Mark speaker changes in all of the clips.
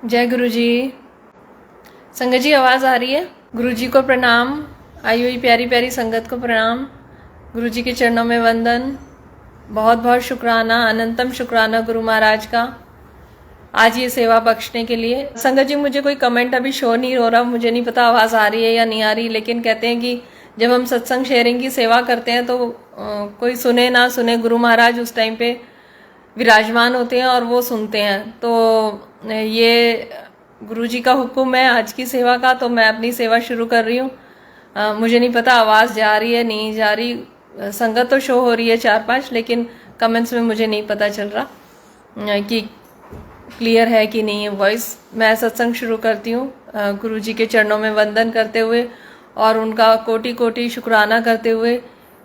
Speaker 1: जय गुरु जी। संगत जी आवाज़ आ रही है? गुरु जी को प्रणाम। आई हुई प्यारी प्यारी संगत को प्रणाम। गुरु जी के चरणों में वंदन। बहुत बहुत शुक्राना, अनंतम शुक्राना गुरु महाराज का आज ये सेवा बख्शने के लिए। संगत जी मुझे कोई कमेंट अभी शो नहीं हो रहा, मुझे नहीं पता आवाज़ आ रही है या नहीं आ रही, लेकिन कहते हैं कि जब हम सत्संग शेयरिंग की सेवा करते हैं तो कोई सुने ना सुने, गुरु महाराज उस टाइम पे विराजमान होते हैं और वो सुनते हैं। तो ये गुरु जी का हुक्म है आज की सेवा का, तो मैं अपनी सेवा शुरू कर रही हूँ। मुझे नहीं पता आवाज़ जा रही है नहीं जा रही, संगत तो शो हो रही है 4-5, लेकिन कमेंट्स में मुझे नहीं पता चल रहा कि क्लियर है कि नहीं है वॉइस। मैं सत्संग शुरू करती हूँ गुरु जी के चरणों में वंदन करते हुए और उनका कोटि कोटि शुक्राना करते हुए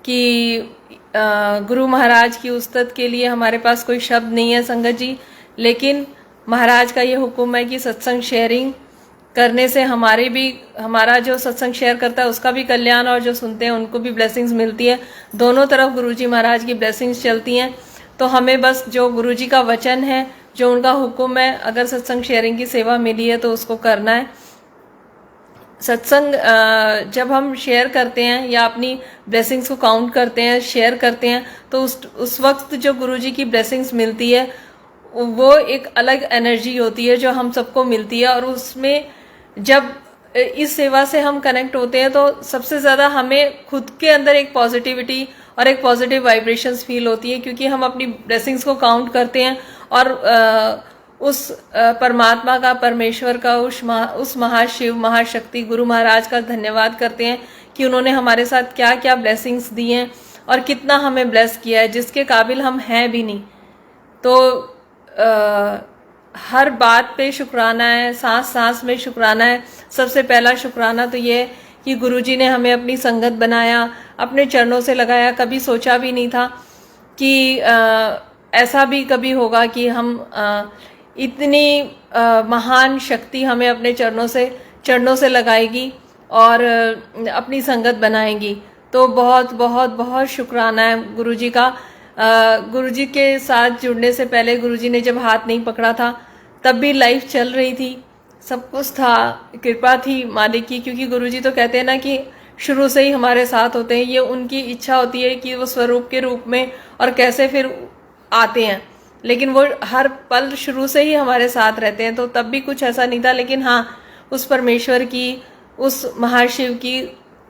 Speaker 1: कि गुरु महाराज की उस्तत के लिए हमारे पास कोई शब्द नहीं है संगत जी, लेकिन महाराज का ये हुक्म है कि सत्संग शेयरिंग करने से हमारा जो सत्संग शेयर करता है उसका भी कल्याण और जो सुनते हैं उनको भी ब्लेसिंग्स मिलती है। दोनों तरफ गुरुजी महाराज की ब्लेसिंग्स चलती हैं। तो हमें बस जो गुरुजी का वचन है, जो उनका हुक्म है, अगर सत्संग शेयरिंग की सेवा मिली है तो उसको करना है। सत्संग जब हम शेयर करते हैं या अपनी ब्लेसिंग्स को काउंट करते हैं, शेयर करते हैं, तो उस वक्त जो गुरुजी की ब्लेसिंग्स मिलती है वो एक अलग एनर्जी होती है जो हम सबको मिलती है। और उसमें जब इस सेवा से हम कनेक्ट होते हैं तो सबसे ज़्यादा हमें खुद के अंदर एक पॉजिटिविटी और एक पॉजिटिव वाइब्रेशंस फील होती है, क्योंकि हम अपनी ब्लेसिंग्स को काउंट करते हैं और उस परमात्मा का, परमेश्वर का, उस महाशिव महाशक्ति गुरु महाराज का धन्यवाद करते हैं कि उन्होंने हमारे साथ क्या क्या ब्लेसिंग्स दी हैं और कितना हमें ब्लेस किया है, जिसके काबिल हम हैं भी नहीं। तो हर बात पे शुक्राना है, सांस सांस में शुक्राना है। सबसे पहला शुक्राना तो ये है कि गुरुजी ने हमें अपनी संगत बनाया, अपने चरणों से लगाया। कभी सोचा भी नहीं था कि ऐसा भी कभी होगा कि हम इतनी महान शक्ति हमें अपने चरणों से लगाएगी और अपनी संगत बनाएगी। तो बहुत बहुत बहुत शुक्राना है गुरुजी का। गुरुजी के साथ जुड़ने से पहले गुरुजी ने जब हाथ नहीं पकड़ा था तब भी लाइफ चल रही थी, सब कुछ था, कृपा थी मालिक की। क्योंकि गुरुजी तो कहते हैं ना कि शुरू से ही हमारे साथ होते हैं, ये उनकी इच्छा होती है कि वो स्वरूप के रूप में और कैसे फिर आते हैं, लेकिन वो हर पल शुरू से ही हमारे साथ रहते हैं। तो तब भी कुछ ऐसा नहीं था, लेकिन हाँ, उस परमेश्वर की, उस महाशिव की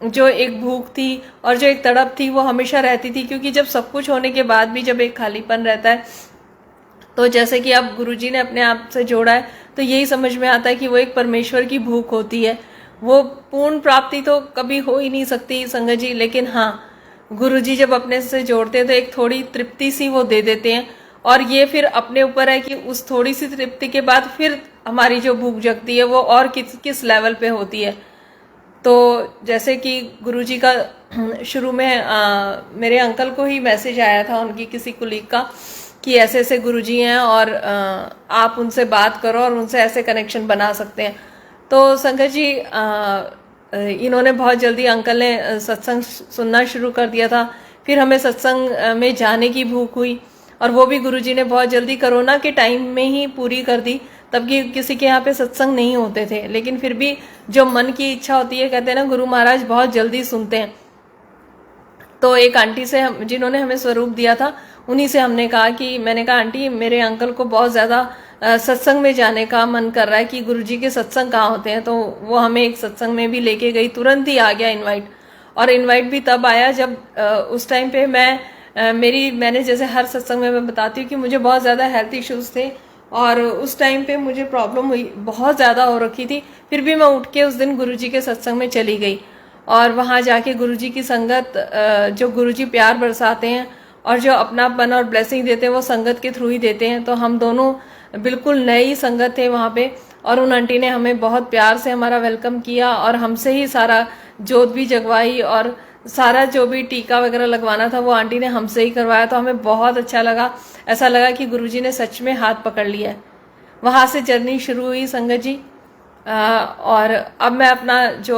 Speaker 1: जो एक भूख थी और जो एक तड़प थी वो हमेशा रहती थी। क्योंकि जब सब कुछ होने के बाद भी जब एक खालीपन रहता है, तो जैसे कि अब गुरुजी ने अपने आप से जोड़ा है, तो यही समझ में आता है कि वो एक परमेश्वर की भूख होती है। वो पूर्ण प्राप्ति तो कभी हो ही नहीं सकती संगत जी, लेकिन हाँ, गुरुजी जब अपने से जोड़ते हैं तो एक थोड़ी तृप्ति सी वो दे देते हैं। और ये फिर अपने ऊपर है कि उस थोड़ी सी तृप्ति के बाद फिर हमारी जो भूख जगती है वो और किस लेवल पे होती है। तो जैसे कि गुरुजी का शुरू में मेरे अंकल को ही मैसेज आया था उनकी किसी कुलीग का कि ऐसे ऐसे गुरुजी हैं और आप उनसे बात करो और उनसे ऐसे कनेक्शन बना सकते हैं। तो संगत जी इन्होंने बहुत जल्दी, अंकल ने सत्संग सुनना शुरू कर दिया था। फिर हमें सत्संग में जाने की भूख हुई और वो भी गुरुजी ने बहुत जल्दी कोरोना के टाइम में ही पूरी कर दी। तब कि किसी के यहाँ पे सत्संग नहीं होते थे, लेकिन फिर भी जो मन की इच्छा होती है, कहते हैं ना गुरु महाराज बहुत जल्दी सुनते हैं। तो एक आंटी से जिन्होंने हमें स्वरूप दिया था, उन्हीं से हमने कहा कि, मैंने कहा आंटी मेरे अंकल को बहुत ज़्यादा सत्संग में जाने का मन कर रहा है कि गुरुजी के सत्संग कहाँ होते हैं। तो वो हमें एक सत्संग में भी लेके गई, तुरंत ही आ गया इन्वाइट। और इन्वाइट भी तब आया जब उस टाइम पे मैंने जैसे हर सत्संग में मैं बताती हूँ कि मुझे बहुत ज़्यादा हेल्थ इश्यूज थे और उस टाइम पे मुझे प्रॉब्लम हुई, बहुत ज़्यादा हो रखी थी। फिर भी मैं उठ के उस दिन गुरुजी के सत्संग में चली गई और वहाँ जाके गुरुजी की संगत, जो गुरुजी प्यार बरसाते हैं और जो अपनापन और ब्लेसिंग देते हैं वो संगत के थ्रू ही देते हैं। तो हम दोनों बिल्कुल नई संगत थे वहाँ पे और उन आंटी ने हमें बहुत प्यार से हमारा वेलकम किया और हमसे ही सारा जोत भी जगवाई और सारा जो भी टीका वगैरह लगवाना था वो आंटी ने हमसे ही करवाया। तो हमें बहुत अच्छा लगा, ऐसा लगा कि गुरुजी ने सच में हाथ पकड़ लिया है। वहाँ से जर्नी शुरू हुई संगत जी। और अब मैं अपना जो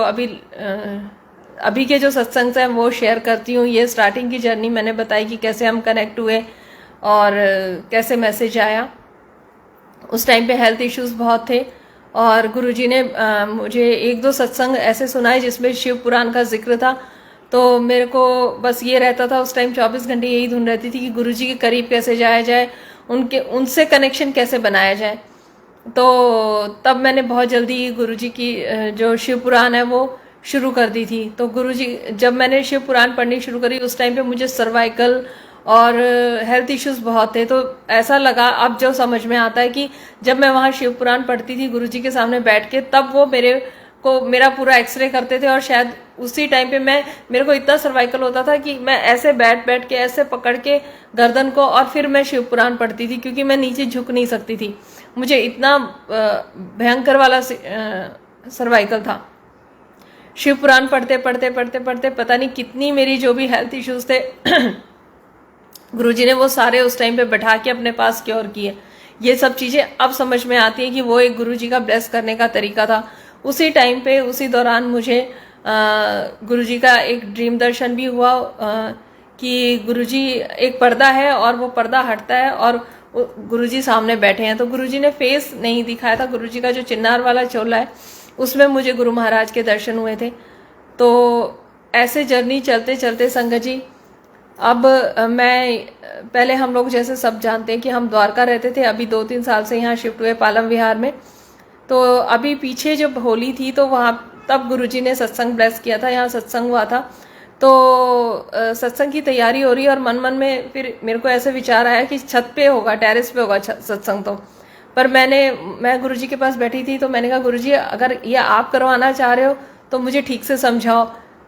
Speaker 1: अभी के जो सत्संग हैं वो शेयर करती हूँ। ये स्टार्टिंग की जर्नी मैंने बताई कि कैसे हम कनेक्ट हुए और कैसे मैसेज आया। उस टाइम पे हेल्थ इश्यूज बहुत थे और गुरुजी ने मुझे एक दो सत्संग ऐसे सुनाए जिसमें शिव पुराण का जिक्र था। तो मेरे को बस ये रहता था उस टाइम 24 घंटे यही धुन रहती थी कि गुरुजी के करीब कैसे जाया जाए, उनसे कनेक्शन कैसे बनाया जाए। तो तब मैंने बहुत जल्दी गुरुजी की जो शिव पुराण है वो शुरू कर दी थी। तो गुरुजी जब मैंने शिव पुराण पढ़नी शुरू करी उस टाइम पे मुझे सर्वाइकल और हेल्थ इश्यूज बहुत थे। तो ऐसा लगा, अब जो समझ में आता है कि जब मैं वहाँ शिव पुराण पढ़ती थी गुरुजी के सामने बैठ के, तब वो मेरा पूरा एक्सरे करते थे। और शायद उसी टाइम पे मेरे को इतना सर्वाइकल होता था कि मैं ऐसे बैठ के ऐसे पकड़ के गर्दन को और फिर मैं शिव पुराण पढ़ती थी, क्योंकि मैं नीचे झुक नहीं सकती थी। मुझे इतना भयंकर वाला सर्वाइकल था। शिव पुराण पढ़ते पढ़ते पता नहीं कितनी मेरी जो भी हेल्थ इश्यूज थे गुरुजी ने वो सारे उस टाइम पे बैठा के अपने पास क्योर किए। ये सब चीजें अब समझ में आती है कि वो एक गुरुजी का ब्लेस करने का तरीका था। उसी टाइम पे उसी दौरान मुझे गुरुजी का एक ड्रीम दर्शन भी हुआ कि गुरुजी एक पर्दा है और वो पर्दा हटता है और गुरुजी सामने बैठे हैं। तो गुरुजी ने फेस नहीं दिखाया था, गुरुजी का जो चिन्नार वाला चोला है उसमें मुझे गुरु महाराज के दर्शन हुए थे। तो ऐसे जर्नी चलते चलते संगत जी, अब मैं पहले हम लोग जैसे सब जानते हैं कि हम द्वारका रहते थे, अभी 2-3 साल से यहाँ शिफ्ट हुए पालम विहार में। तो अभी पीछे जब होली थी तो वहाँ तब गुरुजी ने सत्संग ब्लेस किया था, यहाँ सत्संग हुआ था। तो सत्संग की तैयारी हो रही है और मन में फिर मेरे को ऐसे विचार आया कि छत पे होगा, टेरेस पे होगा सत्संग। तो पर मैं गुरुजी के पास बैठी थी तो मैंने कहा गुरुजी अगर ये आप करवाना चाह रहे हो तो मुझे ठीक से समझाओ।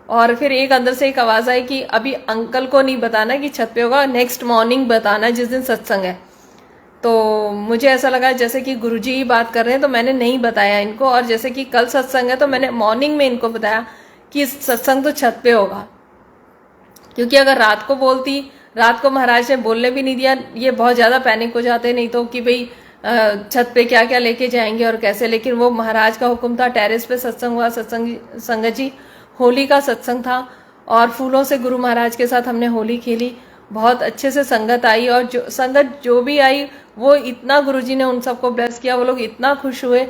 Speaker 1: और फिर एक अंदर से एक आवाज आई कि अभी अंकल को नहीं बताना कि छत पे होगा, नेक्स्ट मॉर्निंग बताना जिस दिन सत्संग है। तो मुझे ऐसा लगा जैसे कि गुरुजी ही बात कर रहे हैं, तो मैंने नहीं बताया इनको। और जैसे कि कल सत्संग है तो मैंने मॉर्निंग में इनको बताया कि सत्संग तो छत पे होगा, क्योंकि अगर रात को बोलती, रात को महाराज ने बोलने भी नहीं दिया, ये बहुत ज्यादा पैनिक हो जाते नहीं तो कि भाई छत पे क्या क्या लेके जाएंगे और कैसे। लेकिन वो महाराज का हुक्म था, टेरेस पे सत्संग हुआ। संगत जी होली का सत्संग था और फूलों से गुरु महाराज के साथ हमने होली खेली, बहुत अच्छे से संगत आई। और संगत जो भी आई वो इतना गुरुजी ने उन सबको ब्लेस किया, वो लोग इतना खुश हुए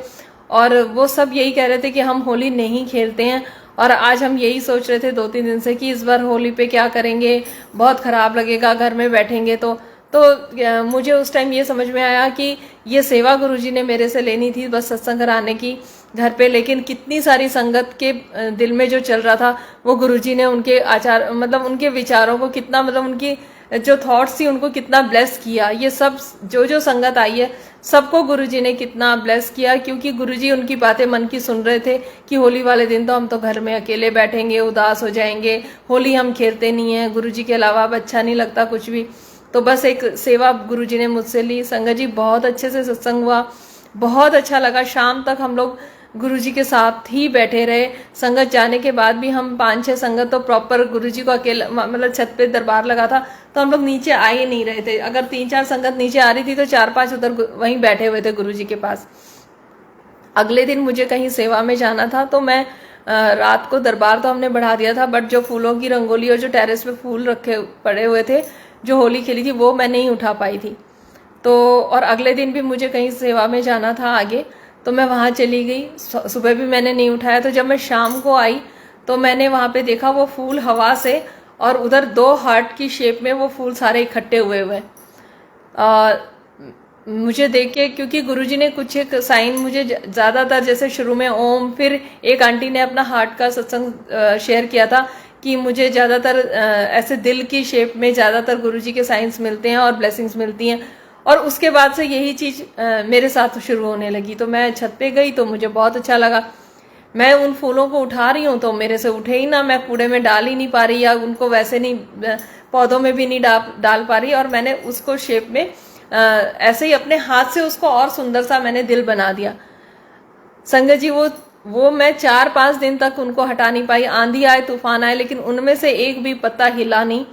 Speaker 1: और वो सब यही कह रहे थे कि हम होली नहीं खेलते हैं। और आज हम यही सोच रहे थे 2-3 दिन से कि इस बार होली पे क्या करेंगे, बहुत खराब लगेगा घर में बैठेंगे। तो मुझे उस टाइम ये समझ में आया कि ये सेवा गुरुजी ने मेरे से लेनी थी, बस सत्संग कराने की घर पे। लेकिन कितनी सारी संगत के दिल में जो चल रहा था वो गुरुजी ने उनके आचार मतलब उनके विचारों को कितना, मतलब उनकी जो थॉट्स थी उनको कितना ब्लेस किया। ये सब जो संगत आई है सबको गुरुजी ने कितना ब्लेस किया, क्योंकि गुरुजी उनकी बातें मन की सुन रहे थे कि होली वाले दिन तो हम तो घर में अकेले बैठेंगे, उदास हो जाएंगे, होली हम खेलते नहीं है, गुरुजी के अलावा अब अच्छा नहीं लगता कुछ भी। तो बस एक सेवा गुरुजी ने मुझसे ली। संगत जी बहुत अच्छे से सत्संग हुआ, बहुत अच्छा लगा। शाम तक हम लोग गुरुजी के साथ ही बैठे रहे। संगत जाने के बाद भी हम 5-6 संगत तो प्रॉपर गुरुजी को अकेला, मतलब छत पे दरबार लगा था तो हम लोग नीचे आ ही नहीं रहे थे। अगर 3-4 संगत नीचे आ रही थी तो 4-5 उधर वहीं बैठे हुए थे गुरुजी के पास। अगले दिन मुझे कहीं सेवा में जाना था तो मैं रात को दरबार तो हमने बढ़ा दिया था, बट जो फूलों की रंगोली और जो टेरेस पे फूल रखे पड़े हुए थे जो होली खेली थी वो मैं नहीं उठा पाई थी। तो और अगले दिन भी मुझे कहीं सेवा में जाना था आगे, तो मैं वहाँ चली गई। सुबह भी मैंने नहीं उठाया। तो जब मैं शाम को आई तो मैंने वहाँ पे देखा वो फूल हवा से, और उधर 2 हार्ट की शेप में वो फूल सारे इकट्ठे हुए हुए। मुझे देख के, क्योंकि गुरुजी ने कुछ एक साइन मुझे ज़्यादातर, जैसे शुरू में ओम, फिर एक आंटी ने अपना हार्ट का सत्संग शेयर किया था कि मुझे ज़्यादातर ऐसे दिल की शेप में ज़्यादातर गुरुजी के साइंस मिलते हैं और ब्लेसिंग्स मिलती हैं। और उसके बाद से यही चीज़ मेरे साथ शुरू होने लगी। तो मैं छत पे गई तो मुझे बहुत अच्छा लगा। मैं उन फूलों को उठा रही हूँ तो मेरे से उठे ही ना, मैं कूड़े में डाल ही नहीं पा रही, या उनको वैसे नहीं पौधों में भी नहीं डाल पा रही। और मैंने उसको शेप में ऐसे ही अपने हाथ से उसको और सुंदर सा मैंने दिल बना दिया। संगत जी वो मैं 4-5 दिन तक उनको हटा नहीं पाई। आंधी आए, तूफान आए, लेकिन उनमें से एक भी पत्ता हिला नहीं।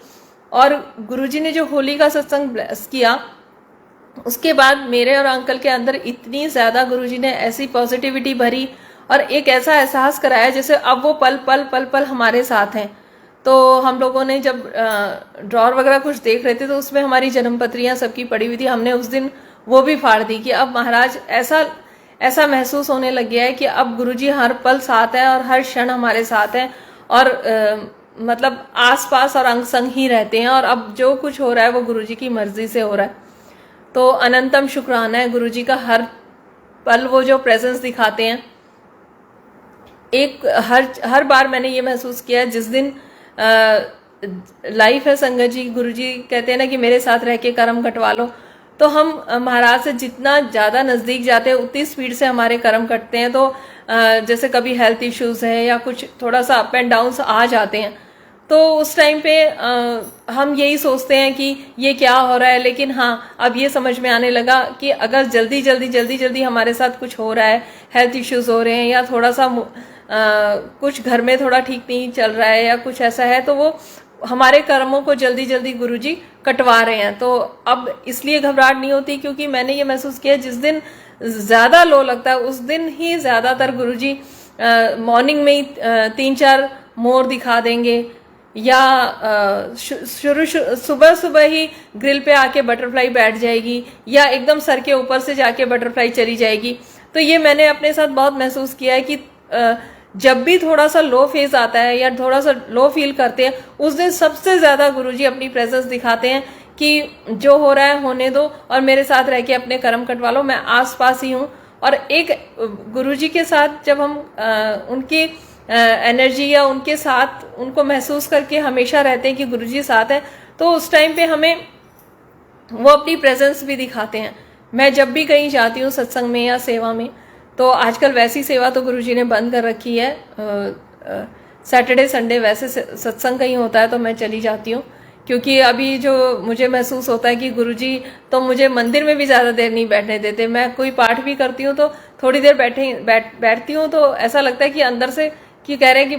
Speaker 1: और गुरुजी ने जो होली का सत्संग ब्लेस किया, उसके बाद मेरे और अंकल के अंदर इतनी ज्यादा गुरुजी ने ऐसी पॉजिटिविटी भरी और एक ऐसा एहसास कराया जैसे अब वो पल पल पल पल हमारे साथ हैं। तो हम लोगों ने जब ड्रॉर वगैरह कुछ देख रहे थे तो उसमें हमारी जन्मपत्रियां सबकी पड़ी हुई थी। हमने उस दिन वो भी फाड़ दी कि अब महाराज ऐसा महसूस होने लग गया है कि अब गुरुजी हर पल साथ है और हर क्षण हमारे साथ है, और मतलब आसपास और अंग संग ही रहते हैं, और अब जो कुछ हो रहा है वो गुरुजी की मर्जी से हो रहा है। तो अनंतम शुक्राना है गुरुजी का, हर पल वो जो प्रेजेंस दिखाते हैं। एक हर बार मैंने ये महसूस किया जिस दिन लाइफ है संगत जी, गुरुजी कहते हैं ना कि मेरे साथ रह के कर्म कटवा लो, तो हम महाराज से जितना ज़्यादा नज़दीक जाते हैं उतनी स्पीड से हमारे कर्म कटते हैं। तो जैसे कभी हेल्थ इश्यूज है या कुछ थोड़ा सा अप एंड डाउन्स आ जाते हैं, तो उस टाइम पे हम यही सोचते हैं कि ये क्या हो रहा है। लेकिन हाँ, अब ये समझ में आने लगा कि अगर जल्दी जल्दी हमारे साथ कुछ हो रहा है, हेल्थ इश्यूज हो रहे हैं या थोड़ा सा कुछ घर में थोड़ा ठीक नहीं चल रहा है या कुछ ऐसा है, तो वो हमारे कर्मों को जल्दी जल्दी गुरुजी कटवा रहे हैं। तो अब इसलिए घबराहट नहीं होती, क्योंकि मैंने ये महसूस किया जिस दिन ज़्यादा लो लगता है उस दिन ही ज़्यादातर गुरुजी मॉर्निंग में ही 3-4 मोर दिखा देंगे, या सुबह ही ग्रिल पे आके बटरफ्लाई बैठ जाएगी, या एकदम सर के ऊपर से जाके बटरफ्लाई चली जाएगी। तो ये मैंने अपने साथ बहुत महसूस किया है कि जब भी थोड़ा सा लो फेज आता है या थोड़ा सा लो फील करते हैं, उस दिन सबसे ज्यादा गुरुजी अपनी प्रेजेंस दिखाते हैं कि जो हो रहा है होने दो और मेरे साथ रह के अपने कर्म कटवा लो, मैं आसपास ही हूँ। और एक गुरुजी के साथ जब हम उनकी एनर्जी या उनके साथ उनको महसूस करके हमेशा रहते हैं कि गुरुजी साथ है, तो उस टाइम पे हमें वो अपनी प्रेजेंस भी दिखाते हैं। मैं जब भी कहीं जाती हूँ सत्संग में या सेवा में, तो आजकल वैसी सेवा तो गुरुजी ने बंद कर रखी है, सैटरडे संडे वैसे सत्संग कहीं होता है तो मैं चली जाती हूँ, क्योंकि अभी जो मुझे महसूस होता है कि गुरुजी तो मुझे मंदिर में भी ज़्यादा देर नहीं बैठने देते। मैं कोई पाठ भी करती हूँ तो थोड़ी देर बैठती हूँ तो ऐसा लगता है कि अंदर से कि कह रहे हैं कि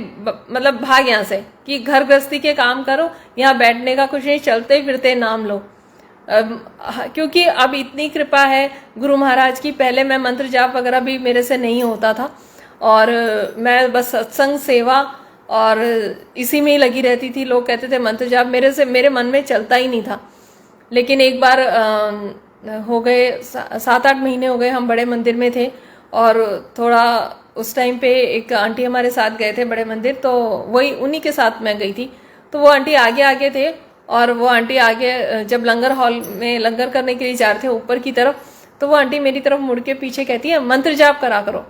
Speaker 1: मतलब भाग यहाँ से, कि घर गृहस्थी के काम करो, यहाँ बैठने का कुछ नहीं, चलते फिरते नाम लो। क्योंकि अब इतनी कृपा है गुरु महाराज की, पहले मैं मंत्र जाप वगैरह भी मेरे से नहीं होता था, और मैं बस सत्संग सेवा और इसी में ही लगी रहती थी। लोग कहते थे मंत्र जाप, मेरे मन में चलता ही नहीं था। लेकिन एक बार हो गए 7-8 महीने हो गए, हम बड़े मंदिर में थे, और थोड़ा उस टाइम पे एक आंटी हमारे साथ गए थे बड़े मंदिर, तो वही उन्हीं के साथ मैं गई थी। तो वो आंटी आगे थे, और वो आंटी आगे जब लंगर हॉल में लंगर करने के लिए जा रहे थे ऊपर की तरफ, तो वो आंटी मेरी तरफ मुड़ के पीछे कहती है मंत्र जाप करा करो।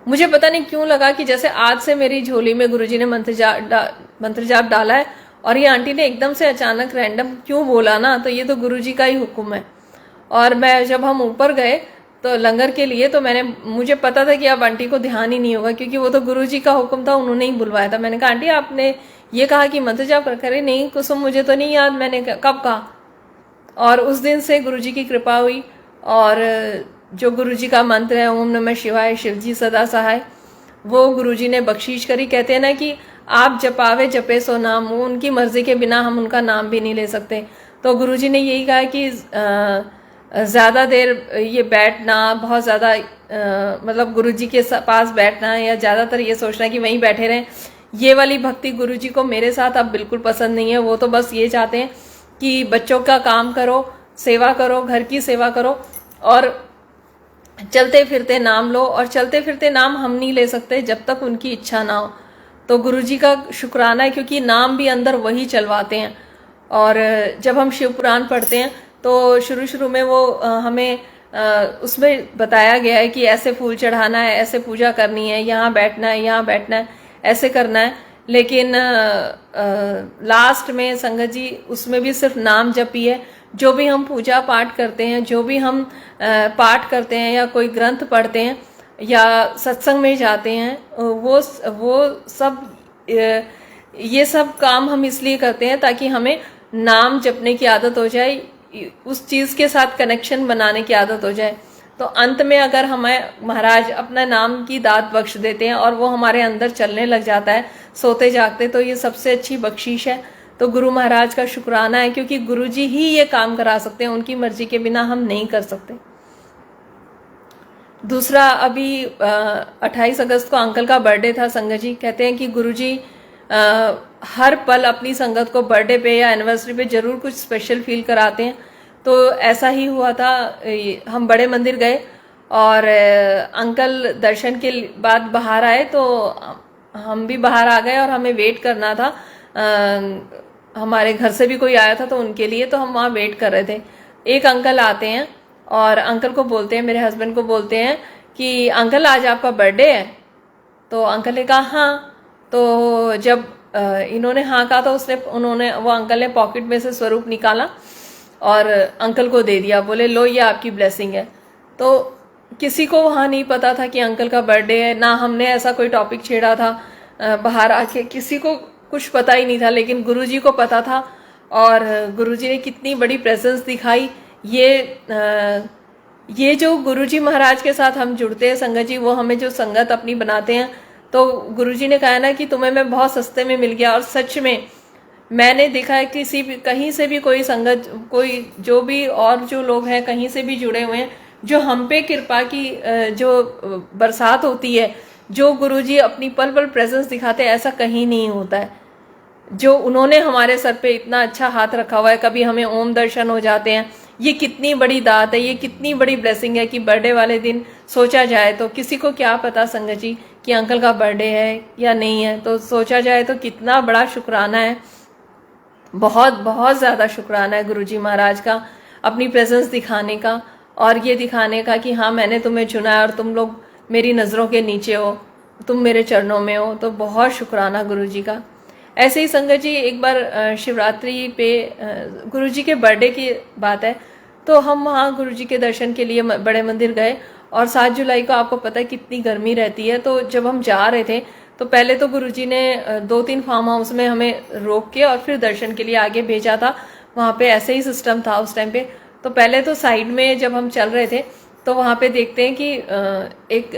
Speaker 1: मुझे पता नहीं क्यों लगा कि जैसे आज से मेरी झोली में गुरुजी ने मंत्र जाप डाला है, और ये आंटी ने एकदम से अचानक रैंडम क्यों बोला ना, तो ये तो गुरुजी का ही हुक्म है। और मैं जब हम ऊपर गए तो लंगर के लिए, तो मुझे पता था कि अब आंटी को ध्यान ही नहीं होगा, क्योंकि वो तो गुरुजी का हुक्म था, उन्होंने ही बुलवाया था। मैंने कहा आंटी आपने ये कहा कि मंत्र जाप करे? नहीं कुसुम, मुझे तो नहीं याद मैंने कब कहा। और उस दिन से गुरुजी की कृपा हुई, और जो गुरुजी का मंत्र है ओम नमः शिवाय शिवजी सदा सहाय, वो गुरुजी ने बख्शीश करी। कहते हैं ना कि आप जपावे जपे सो नाम, वो उनकी मर्जी के बिना हम उनका नाम भी नहीं ले सकते। तो गुरुजी ने यही कहा कि ज़्यादा देर ये बैठना, बहुत ज़्यादा मतलब गुरुजी के पास बैठना या ज़्यादातर ये सोचना कि वहीं बैठे रहें, ये वाली भक्ति गुरुजी को मेरे साथ अब बिल्कुल पसंद नहीं है। वो तो बस ये चाहते हैं कि बच्चों का काम करो, सेवा करो, घर की सेवा करो, और चलते फिरते नाम लो। और चलते फिरते नाम हम नहीं ले सकते जब तक उनकी इच्छा ना हो। तो गुरुजी का शुक्राना है, क्योंकि नाम भी अंदर वही चलवाते हैं। और जब हम शिव पुराण पढ़ते हैं तो शुरू में वो हमें उसमें बताया गया है कि ऐसे फूल चढ़ाना है, ऐसे पूजा करनी है, यहाँ बैठना है, यहाँ बैठना है, ऐसे करना है। लेकिन लास्ट में संगत जी उसमें भी सिर्फ नाम जपी है। जो भी हम पूजा पाठ करते हैं, जो भी हम पाठ करते हैं या कोई ग्रंथ पढ़ते हैं या सत्संग में जाते हैं, वो सब ये सब काम हम इसलिए करते हैं ताकि हमें नाम जपने की आदत हो जाए, उस चीज़ के साथ कनेक्शन बनाने की आदत हो जाए। तो अंत में अगर हमें महाराज अपना नाम की दात बख्श देते हैं और वो हमारे अंदर चलने लग जाता है सोते जागते, तो ये सबसे अच्छी बख्शीश है। तो गुरु महाराज का शुक्राना है, क्योंकि गुरुजी ही ये काम करा सकते हैं, उनकी मर्जी के बिना हम नहीं कर सकते। दूसरा, अभी 28 अगस्त को अंकल का बर्थडे था। संगत जी कहते हैं कि गुरुजी हर पल अपनी संगत को बर्थडे पे या एनिवर्सरी पे जरूर कुछ स्पेशल फील कराते हैं। तो ऐसा ही हुआ था, हम बड़े मंदिर गए और अंकल दर्शन के बाद बाहर आए तो हम भी बाहर आ गए और हमें वेट करना था। हमारे घर से भी कोई आया था तो उनके लिए, तो हम वहाँ वेट कर रहे थे। एक अंकल आते हैं और अंकल को बोलते हैं, मेरे हस्बैंड को बोलते हैं कि अंकल आज आपका बर्थडे है। तो अंकल ने कहा हाँ। तो जब इन्होंने हाँ कहा तो वो अंकल ने पॉकेट में से स्वरूप निकाला और अंकल को दे दिया, बोले लो ये आपकी ब्लेसिंग है। तो किसी को वहाँ नहीं पता था कि अंकल का बर्थडे है, ना हमने ऐसा कोई टॉपिक छेड़ा था बाहर आके, किसी को कुछ पता ही नहीं था, लेकिन गुरुजी को पता था। और गुरुजी ने कितनी बड़ी प्रेजेंस दिखाई। ये जो गुरुजी महाराज के साथ हम जुड़ते हैं संगत जी, वो हमें जो संगत अपनी बनाते हैं, तो गुरुजी ने कहा ना कि तुम्हें मैं बहुत सस्ते में मिल गया। और सच में मैंने देखा है कहीं से भी कोई संगत, कोई जो भी और जो लोग हैं कहीं से भी जुड़े हुए हैं, जो हम पे कृपा की जो बरसात होती है, जो गुरुजी अपनी पल पल प्रेजेंस दिखाते हैं, ऐसा कहीं नहीं होता है। जो उन्होंने हमारे सर पे इतना अच्छा हाथ रखा हुआ है, कभी हमें ओम दर्शन हो जाते हैं, ये कितनी बड़ी दात है, ये कितनी बड़ी ब्लेसिंग है कि बर्थडे वाले दिन सोचा जाए तो, किसी को क्या पता संगत जी कि अंकल का बर्थडे है या नहीं है, तो सोचा जाए तो कितना बड़ा शुक्राना है। बहुत बहुत ज़्यादा शुक्राना है गुरुजी महाराज का अपनी प्रेजेंस दिखाने का, और ये दिखाने का कि हाँ मैंने तुम्हें चुना है और तुम लोग मेरी नज़रों के नीचे हो, तुम मेरे चरणों में हो। तो बहुत शुक्राना गुरुजी का। ऐसे ही संगत जी एक बार शिवरात्रि पे गुरुजी के बर्थडे की बात है, तो हम वहाँ गुरुजी के दर्शन के लिए बड़े मंदिर गए। और 7 जुलाई को आपको पता है कितनी गर्मी रहती है, तो जब हम जा रहे थे तो पहले तो गुरुजी ने 2-3 फार्म हाउस में हमें रोक के और फिर दर्शन के लिए आगे भेजा था। वहाँ पे ऐसे ही सिस्टम था उस टाइम पे। तो पहले तो साइड में जब हम चल रहे थे तो वहाँ पे देखते हैं कि एक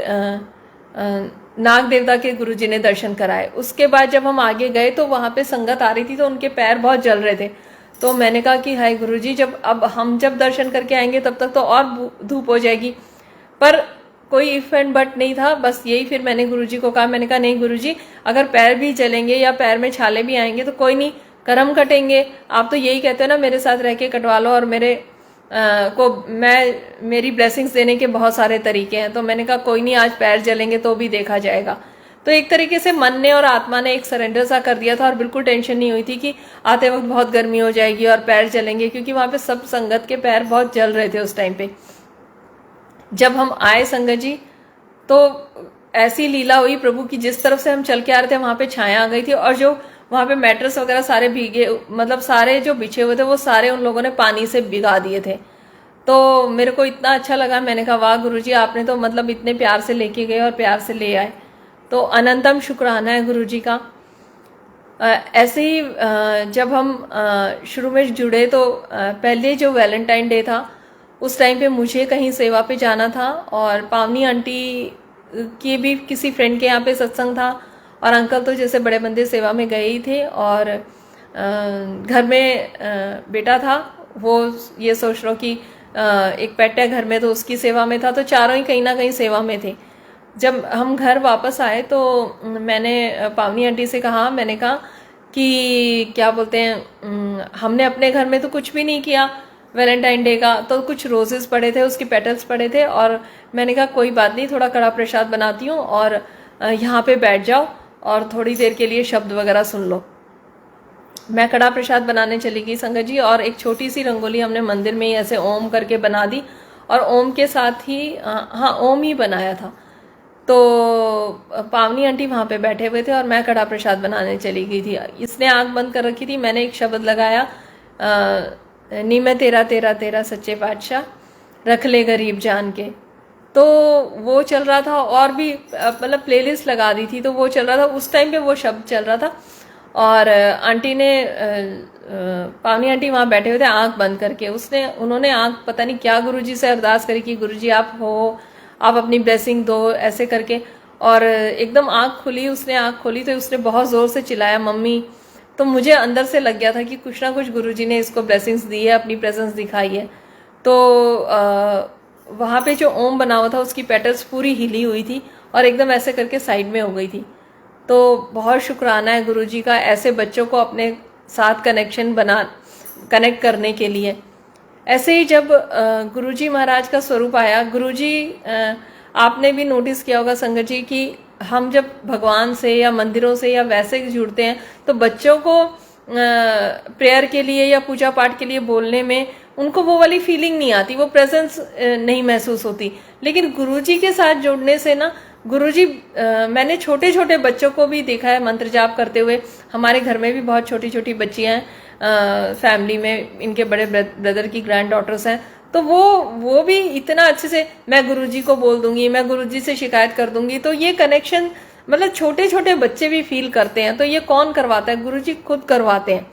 Speaker 1: नाग देवता के गुरुजी ने दर्शन कराए। उसके बाद जब हम आगे गए तो वहाँ पे संगत आ रही थी, तो उनके पैर बहुत जल रहे थे। तो मैंने कहा कि हाय गुरुजी, जब दर्शन करके आएंगे तब तक तो और धूप हो जाएगी। पर कोई इफ एंड बट नहीं था, बस यही। फिर मैंने गुरुजी को कहा, मैंने कहा नहीं गुरुजी, अगर पैर भी जलेंगे या पैर में छाले भी आएंगे तो कोई नहीं, कर्म कटेंगे। आप तो यही कहते हो ना मेरे साथ रह के कटवा लो, और मेरी ब्लेसिंग्स देने के बहुत सारे तरीके हैं। तो मैंने कहा कोई नहीं, आज पैर जलेंगे तो भी देखा जाएगा। तो एक तरीके से मन ने और आत्मा ने एक सरेंडर सा कर दिया था, और बिल्कुल टेंशन नहीं हुई थी कि आते वक्त बहुत गर्मी हो जाएगी और पैर जलेंगे, क्योंकि वहाँ पे सब संगत के पैर बहुत जल रहे थे उस टाइम पे। जब हम आए संगत जी, तो ऐसी लीला हुई प्रभु की, जिस तरफ से हम चल के आ रहे थे वहाँ पे छाया आ गई थी, और जो वहाँ पे मैट्रेस वगैरह सारे भीगे, मतलब सारे जो बिछे हुए थे वो सारे उन लोगों ने पानी से भिगा दिए थे। तो मेरे को इतना अच्छा लगा, मैंने कहा वाह गुरुजी, आपने तो मतलब इतने प्यार से लेके गए और प्यार से ले आए। तो अनंतम शुक्राना है गुरुजी का। ऐसे ही जब हम शुरू में जुड़े तो पहले जो वैलेंटाइन डे था उस टाइम पे मुझे कहीं सेवा पे जाना था, और पावनी आंटी की भी किसी फ्रेंड के यहाँ पे सत्संग था, और अंकल तो जैसे बड़े बंदे सेवा में गए ही थे, और घर में बेटा था, वो ये सोच लो कि एक पेट है घर में, तो उसकी सेवा में था। तो चारों ही कहीं ना कहीं सेवा में थे। जब हम घर वापस आए तो मैंने पावनी आंटी से कहा, मैंने कहा कि क्या बोलते हैं, हमने अपने घर में तो कुछ भी नहीं किया वैलेंटाइन डे का, तो कुछ रोजेस पड़े थे, उसके पेटल्स पड़े थे, और मैंने कहा कोई बात नहीं, थोड़ा कड़ा प्रसाद बनाती हूँ और यहाँ पे बैठ जाओ और थोड़ी देर के लिए शब्द वगैरह सुन लो। मैं कड़ा प्रसाद बनाने चली गई संगत जी, और एक छोटी सी रंगोली हमने मंदिर में ही ऐसे ओम करके बना दी, और ओम के साथ ही हाँ ओम ही बनाया था। तो पावनी आंटी वहाँ पे बैठे हुए थे और मैं कड़ा प्रसाद बनाने चली गई थी। इसने आंख बंद कर रखी थी, मैंने एक शब्द लगाया, नी मैं तेरा तेरा तेरा सच्चे बादशाह, रख ले गरीब जान के। तो वो चल रहा था, और भी मतलब प्लेलिस्ट लगा दी थी, तो वो चल रहा था, उस टाइम पे वो शब्द चल रहा था। और आंटी ने पावनी आंटी वहाँ बैठे हुए थे आंख बंद करके, उन्होंने आंख पता नहीं क्या गुरुजी से अरदास करी कि गुरुजी आप हो, आप अपनी ब्लेसिंग दो, ऐसे करके। और एकदम आंख खुली, उसने आंख खोली तो उसने बहुत जोर से चिल्लाया मम्मी। तो मुझे अंदर से लग गया था कि कुछ ना कुछ गुरुजी ने इसको ब्लेसिंग्स दी है, अपनी प्रेजेंस दिखाई है। तो वहाँ पे जो ओम बना हुआ था उसकी पेटल्स पूरी हिली हुई थी और एकदम ऐसे करके साइड में हो गई थी। तो बहुत शुक्राना है गुरुजी का ऐसे बच्चों को अपने साथ कनेक्ट करने के लिए। ऐसे ही जब गुरुजी महाराज का स्वरूप आया, गुरुजी आपने भी नोटिस किया होगा संगत जी कि हम जब भगवान से या मंदिरों से या वैसे जुड़ते हैं तो बच्चों को प्रेयर के लिए या पूजा पाठ के लिए बोलने में उनको वो वाली फीलिंग नहीं आती, वो प्रेजेंस नहीं महसूस होती। लेकिन गुरुजी के साथ जुड़ने से ना, गुरुजी मैंने छोटे छोटे बच्चों को भी देखा है मंत्र जाप करते हुए। हमारे घर में भी बहुत छोटी छोटी बच्चियां हैं, फैमिली में इनके बड़े ब्रदर की ग्रैंड डॉटर्स हैं, तो वो भी इतना अच्छे से, मैं गुरुजी को बोल दूंगी, मैं गुरुजी से शिकायत कर दूंगी। तो ये कनेक्शन मतलब छोटे छोटे बच्चे भी फील करते हैं। तो ये कौन करवाता है? गुरुजी खुद करवाते हैं।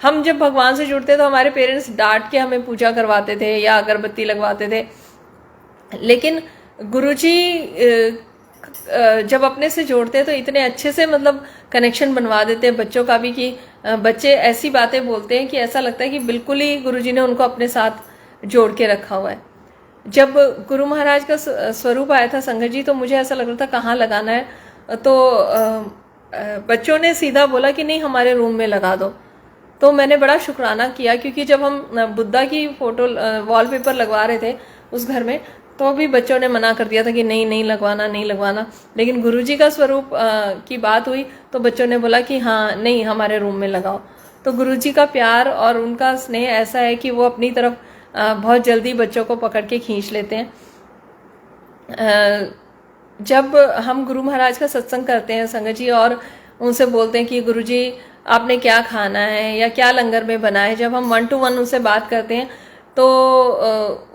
Speaker 1: हम जब भगवान से जुड़ते तो हमारे पेरेंट्स डांट के हमें पूजा करवाते थे या अगरबत्ती लगवाते थे, लेकिन गुरुजी जब अपने से जोड़ते हैं तो इतने अच्छे से मतलब कनेक्शन बनवा देते हैं बच्चों का भी, कि बच्चे ऐसी बातें बोलते हैं कि ऐसा लगता है कि बिल्कुल ही गुरुजी ने उनको अपने साथ जोड़ के रखा हुआ है। जब गुरु महाराज का स्वरूप आया था संगत जी, तो मुझे ऐसा लग रहा था कहाँ लगाना है, तो बच्चों ने सीधा बोला कि नहीं हमारे रूम में लगा दो। तो मैंने बड़ा शुक्राना किया, क्योंकि जब हम बुद्धा की फोटो वॉलपेपर लगवा रहे थे उस घर में, तो भी बच्चों ने मना कर दिया था कि नहीं नहीं लगवाना, नहीं लगवाना। लेकिन गुरुजी का स्वरूप की बात हुई तो बच्चों ने बोला कि हाँ नहीं हमारे रूम में लगाओ। तो गुरुजी का प्यार और उनका स्नेह ऐसा है कि वो अपनी तरफ बहुत जल्दी बच्चों को पकड़ के खींच लेते हैं। जब हम गुरु महाराज का सत्संग करते हैं संगत जी, और उनसे बोलते हैं कि गुरुजी आपने क्या खाना है या क्या लंगर में बना है, जब हम 1 to 1 उनसे बात करते हैं तो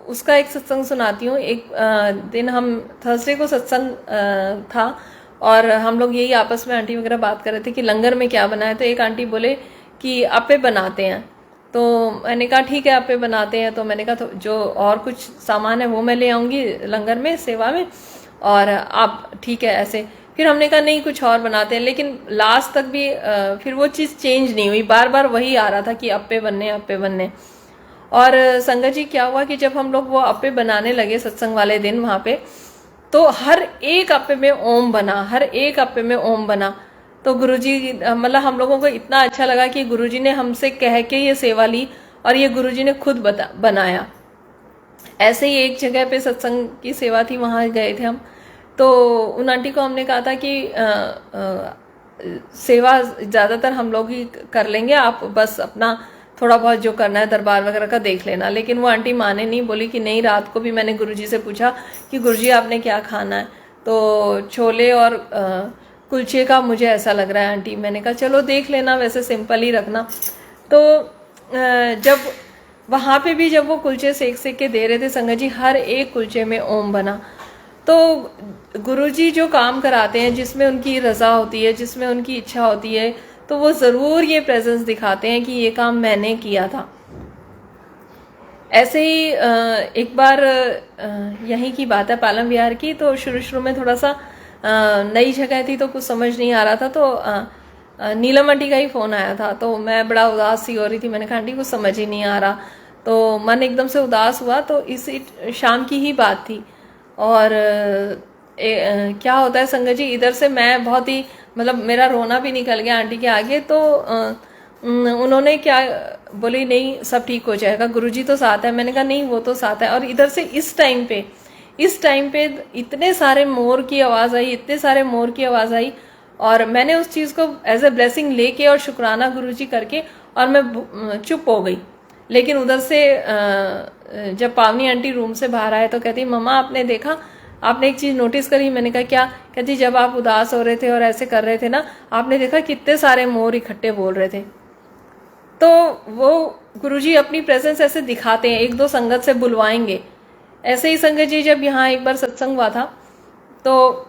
Speaker 1: उसका एक सत्संग सुनाती हूँ। एक दिन हम थर्सडे को सत्संग था और हम लोग यही आपस में आंटी वगैरह बात कर रहे थे कि लंगर में क्या बना है। तो एक आंटी बोले कि अप्पे बनाते हैं, तो मैंने कहा ठीक है अप्पे बनाते हैं। तो मैंने कहा तो जो और कुछ सामान है वो मैं ले आऊँगी लंगर में सेवा में, और आप ठीक है ऐसे। फिर हमने कहा नहीं कुछ और बनाते हैं, लेकिन लास्ट तक भी फिर वो चीज़ चेंज नहीं हुई, बार बार वही आ रहा था कि अप्पे बनने अप्पे बनने। और संगत जी क्या हुआ कि जब हम लोग वो अप्पे बनाने लगे सत्संग वाले दिन वहाँ पे, तो हर एक अप्पे में ओम बना, हर एक अप्पे में ओम बना। तो गुरुजी मतलब हम लोगों को इतना अच्छा लगा कि गुरुजी ने हमसे कह के ये सेवा ली और ये गुरुजी ने खुद बनाया। ऐसे ही एक जगह पे सत्संग की सेवा थी, वहाँ गए थे हम, तो उन आंटी को हमने कहा था कि सेवा ज़्यादातर हम लोग ही कर लेंगे, आप बस अपना थोड़ा बहुत जो करना है दरबार वगैरह का देख लेना। लेकिन वो आंटी माने नहीं, बोली कि नहीं। रात को भी मैंने गुरुजी से पूछा कि गुरुजी आपने क्या खाना है, तो छोले और कुलचे का मुझे ऐसा लग रहा है आंटी। मैंने कहा चलो देख लेना, वैसे सिंपल ही रखना। तो जब वहाँ पे भी जब वो कुलचे सेक सेक के दे रहे थे संगत जी, हर एक कुलचे में ओम बना। तो गुरुजी जो काम कराते हैं, जिसमें उनकी रजा होती है, जिसमें उनकी इच्छा होती है, तो वो ज़रूर ये प्रेजेंस दिखाते हैं कि ये काम मैंने किया था। ऐसे ही एक बार यहीं की बात है पालम विहार की, तो शुरू शुरू में थोड़ा सा नई जगह थी तो कुछ समझ नहीं आ रहा था, तो नीलम आंटी का ही फ़ोन आया था। तो मैं बड़ा उदास सी हो रही थी, मैंने कहा आंटी कुछ समझ ही नहीं आ रहा, तो मन एकदम से उदास हुआ। तो इस शाम की ही बात थी, और क्या होता है संगत जी, इधर से मैं बहुत ही मतलब मेरा रोना भी निकल गया आंटी के आगे। तो उन्होंने क्या बोली, नहीं सब ठीक हो जाएगा, गुरुजी तो साथ है। मैंने कहा नहीं वो तो साथ है। और इधर से इस टाइम पे इतने सारे मोर की आवाज़ आई, इतने सारे मोर की आवाज़ आई, और मैंने उस चीज़ को एज ए ब्लेसिंग लेके और शुक्राना गुरुजी करके और मैं चुप हो गई। लेकिन उधर से जब पावनी आंटी रूम से बाहर आए तो कहती मम्मा आपने देखा, आपने एक चीज़ नोटिस करी? मैंने कहा क्या? कहती जब आप उदास हो रहे थे और ऐसे कर रहे थे ना, आपने देखा कितने सारे मोर इकट्ठे बोल रहे थे। तो वो गुरुजी अपनी प्रेजेंस ऐसे दिखाते हैं, एक दो संगत से बुलवाएंगे। ऐसे ही संगत जी जब यहाँ एक बार सत्संग हुआ था, तो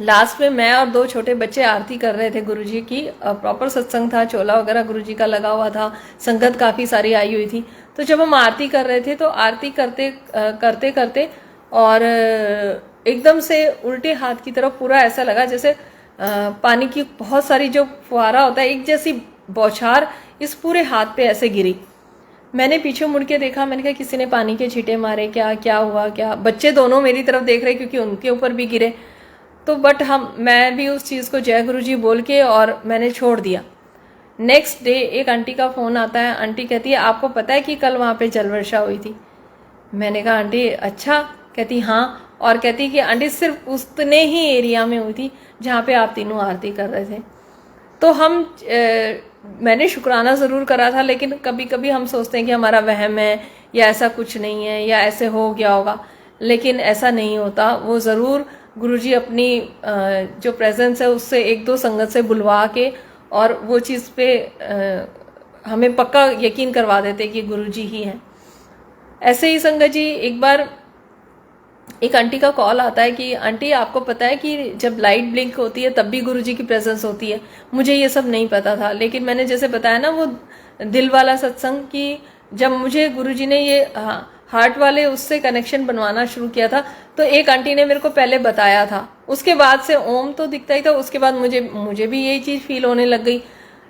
Speaker 1: लास्ट में मैं और 2 छोटे बच्चे आरती कर रहे थे गुरुजी की। प्रॉपर सत्संग था, चोला वगैरह गुरुजी का लगा हुआ था, संगत काफ़ी सारी आई हुई थी। तो जब हम आरती कर रहे थे तो आरती करते करते करते और एकदम से उल्टे हाथ की तरफ पूरा ऐसा लगा जैसे पानी की बहुत सारी जो फुहारा होता है, एक जैसी बौछार इस पूरे हाथ पे ऐसे गिरी। मैंने पीछे मुड़ के देखा, मैंने कहा किसी ने पानी के छींटे मारे क्या, क्या हुआ क्या? बच्चे दोनों मेरी तरफ देख रहे क्योंकि उनके ऊपर भी गिरे। तो बट मैं भी उस चीज़ को जय गुरु जी बोल के और मैंने छोड़ दिया। नेक्स्ट डे एक आंटी का फ़ोन आता है। आंटी कहती है आपको पता है कि कल वहाँ पे जल वर्षा हुई थी? मैंने कहा आंटी अच्छा। कहती हाँ। और कहती कि आंटी सिर्फ उतने ही एरिया में हुई थी जहाँ पे आप तीनों आरती कर रहे थे। तो मैंने शुक्राना ज़रूर करा था, लेकिन कभी कभी हम सोचते हैं कि हमारा वहम है या ऐसा कुछ नहीं है या ऐसे हो गया होगा, लेकिन ऐसा नहीं होता। वो ज़रूर गुरुजी अपनी जो प्रेजेंस है उससे एक दो संगत से बुलवा के और वो चीज़ पे हमें पक्का यकीन करवा देते कि गुरुजी ही हैं। ऐसे ही संगत जी एक बार एक आंटी का कॉल आता है कि आंटी आपको पता है कि जब लाइट ब्लिंक होती है तब भी गुरुजी की प्रेजेंस होती है? मुझे ये सब नहीं पता था, लेकिन मैंने जैसे बताया ना वो दिल वाला सत्संग की, जब मुझे गुरुजी ने ये हार्ट वाले उससे कनेक्शन बनवाना शुरू किया था तो एक आंटी ने मेरे को पहले बताया था, उसके बाद से ओम तो दिखता ही था, उसके बाद मुझे भी यही चीज़ फील होने लग गई।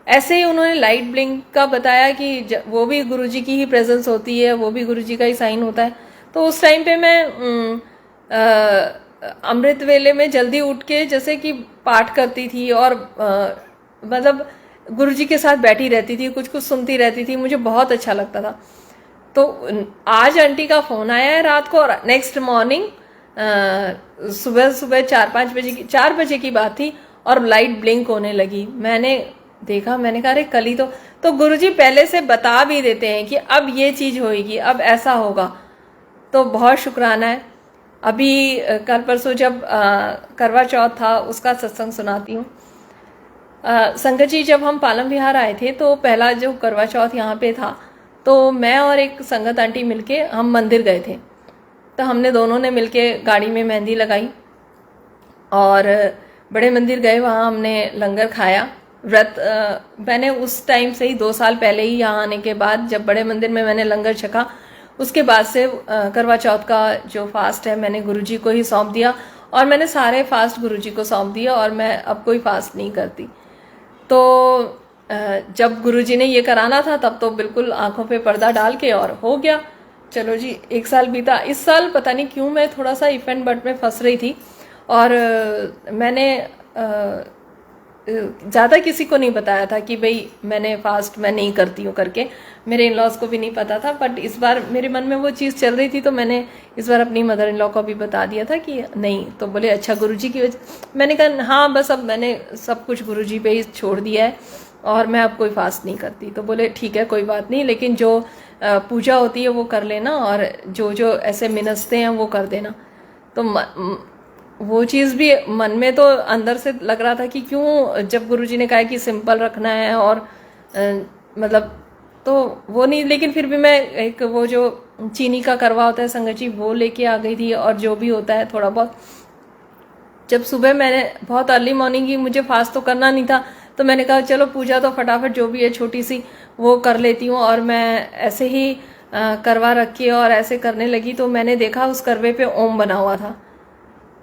Speaker 1: ऐसे ही उन्होंने लाइट ब्लिंक का बताया कि वो भी गुरुजी की ही प्रेजेंस होती है, वो भी गुरुजी का ही साइन होता है। तो उस टाइम पे मैं अमृत वेले में जल्दी उठ के जैसे कि पाठ करती थी और मतलब गुरुजी के साथ बैठी रहती थी, कुछ कुछ सुनती रहती थी, मुझे बहुत अच्छा लगता था। तो आज आंटी का फ़ोन आया है रात को और नेक्स्ट मॉर्निंग सुबह 4 बजे की बात थी और लाइट ब्लिंक होने लगी। मैंने देखा, मैंने कहा अरे कल ही तो गुरुजी पहले से बता भी देते हैं कि अब ये चीज़ होएगी, अब ऐसा होगा। तो बहुत शुक्राना है। अभी कल परसों जब करवा चौथ था उसका सत्संग सुनाती हूँ। संगत जी जब हम पालम विहार आए थे तो पहला जो करवा चौथ यहाँ पे था, तो मैं और एक संगत आंटी मिलके हम मंदिर गए थे। तो हमने दोनों ने मिलके गाड़ी में मेहंदी लगाई और बड़े मंदिर गए, वहाँ हमने लंगर खाया। व्रत मैंने उस टाइम से ही 2 साल पहले ही यहाँ आने के बाद जब बड़े मंदिर में मैंने लंगर छका, उसके बाद से करवा चौथ का जो फास्ट है मैंने गुरुजी को ही सौंप दिया और मैंने सारे फास्ट गुरुजी को सौंप दिया और मैं अब कोई फास्ट नहीं करती। तो जब गुरुजी ने ये कराना था तब तो बिल्कुल आंखों पे पर्दा डाल के और हो गया। चलो जी 1 साल बीता। इस साल पता नहीं क्यों मैं थोड़ा सा इफ एंड बट में फंस रही थी और मैंने ज़्यादा किसी को नहीं बताया था कि भाई मैंने फास्ट मैं नहीं करती हूँ करके। मेरे इन लॉज को भी नहीं पता था, बट इस बार मेरे मन में वो चीज़ चल रही थी तो मैंने इस बार अपनी मदर इन लॉ को भी बता दिया था कि नहीं। तो बोले अच्छा गुरुजी की वजह। मैंने कहा हाँ बस अब मैंने सब कुछ गुरुजी पे ही छोड़ दिया है और मैं अब कोई फास्ट नहीं करती। तो बोले ठीक है कोई बात नहीं, लेकिन जो पूजा होती है वो कर लेना और जो जो ऐसे मिनसते हैं वो कर देना। तो वो चीज़ भी मन में तो अंदर से लग रहा था कि क्यों, जब गुरुजी ने कहा कि सिंपल रखना है और मतलब तो वो नहीं, लेकिन फिर भी मैं एक वो जो चीनी का करवा होता है संगत जी वो लेके आ गई थी और जो भी होता है थोड़ा बहुत। जब सुबह मैंने बहुत अर्ली मॉर्निंग की, मुझे फास्ट तो करना नहीं था, तो मैंने कहा चलो पूजा तो फटाफट जो भी है छोटी सी वो कर लेती हूँ। और मैं ऐसे ही करवा रख के और ऐसे करने लगी तो मैंने देखा उस करवे पे ओम बना हुआ था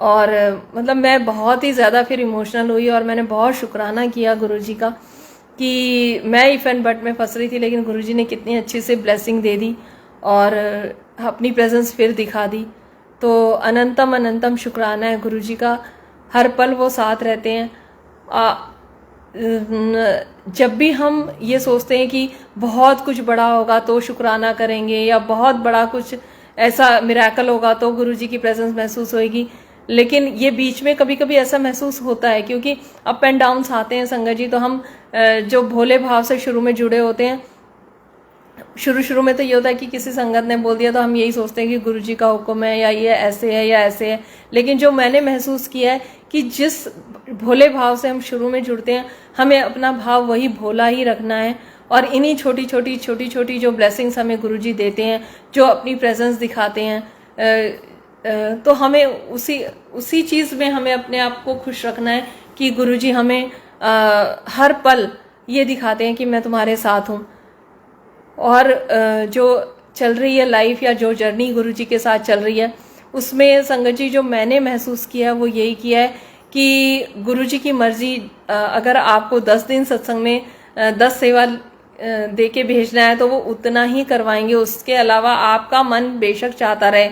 Speaker 1: और मतलब मैं बहुत ही ज़्यादा फिर इमोशनल हुई और मैंने बहुत शुक्राना किया गुरुजी का कि मैं इफ एंड बट में फंस रही थी, लेकिन गुरुजी ने कितनी अच्छी से ब्लेसिंग दे दी और अपनी प्रेजेंस फिर दिखा दी। तो अनंतम अनंतम शुक्राना है गुरुजी का, हर पल वो साथ रहते हैं। जब भी हम ये सोचते हैं कि बहुत कुछ बड़ा होगा तो शुक्राना करेंगे या बहुत बड़ा कुछ ऐसा मिरेकल होगा तो गुरुजी की प्रेजेंस महसूस होएगी, लेकिन ये बीच में कभी कभी ऐसा महसूस होता है क्योंकि अप एंड डाउन्स आते हैं संगत जी। तो हम जो भोले भाव से शुरू में जुड़े होते हैं, शुरू में तो ये होता है कि किसी संगत ने बोल दिया तो हम यही सोचते हैं कि गुरुजी का हुक्म है या ये ऐसे है या ऐसे है। लेकिन जो मैंने महसूस किया है कि जिस भोले भाव से हम शुरू में जुड़ते हैं हमें अपना भाव वही भोला ही रखना है और इन्हीं छोटी छोटी जो ब्लेसिंग्स हमें गुरुजी देते हैं, जो अपनी प्रेजेंस दिखाते हैं, तो हमें उसी चीज़ में हमें अपने आप को खुश रखना है कि गुरुजी हमें हर पल ये दिखाते हैं कि मैं तुम्हारे साथ हूँ। और जो चल रही है लाइफ या जो जर्नी गुरुजी के साथ चल रही है उसमें संगत जी जो मैंने महसूस किया है वो यही किया है कि गुरुजी की मर्जी, अगर आपको 10 दिन सत्संग में 10 सेवा दे के भेजना है तो वो उतना ही करवाएंगे। उसके अलावा आपका मन बेशक चाहता रहे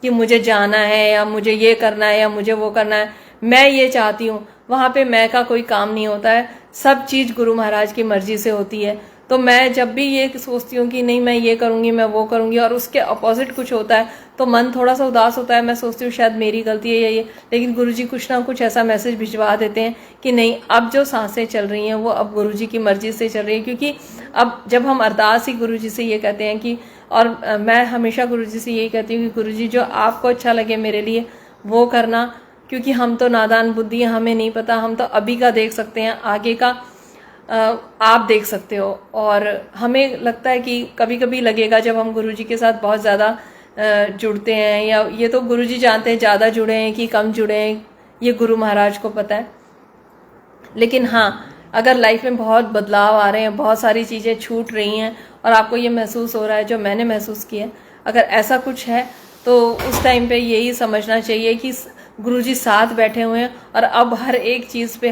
Speaker 1: कि मुझे जाना है या मुझे ये करना है या मुझे वो करना है, मैं ये चाहती हूँ, वहाँ पे मैं का कोई काम नहीं होता है। सब चीज़ गुरु महाराज की मर्जी से होती है। तो मैं जब भी ये सोचती हूँ कि नहीं मैं ये करूँगी, मैं वो करूँगी, और उसके अपोजिट कुछ होता है तो मन थोड़ा सा उदास होता है। मैं सोचती हूँ शायद मेरी गलती है या ये, लेकिन गुरुजी कुछ ना कुछ ऐसा मैसेज भिजवा देते हैं कि नहीं, अब जो सांसें चल रही हैं वो अब गुरुजी की मर्जी से चल रही है। क्योंकि अब जब हम अरदास ही गुरुजी से ये कहते हैं कि, और मैं हमेशा गुरुजी से यही कहती हूँ कि गुरुजी जो आपको अच्छा लगे मेरे लिए वो करना, क्योंकि हम तो नादान बुद्धि हैं, हमें नहीं पता, हम तो अभी का देख सकते हैं, आगे का आप देख सकते हो। और हमें लगता है कि कभी कभी लगेगा जब हम गुरुजी के साथ बहुत ज़्यादा जुड़ते हैं, या ये तो गुरुजी जानते हैं ज़्यादा जुड़े हैं कि कम जुड़े हैं, ये गुरु महाराज को पता है। लेकिन हाँ, अगर लाइफ में बहुत बदलाव आ रहे हैं, बहुत सारी चीज़ें छूट रही हैं और आपको ये महसूस हो रहा है जो मैंने महसूस किया, अगर ऐसा कुछ है तो उस टाइम पे यही समझना चाहिए कि गुरुजी साथ बैठे हुए हैं और अब हर एक चीज़ पे,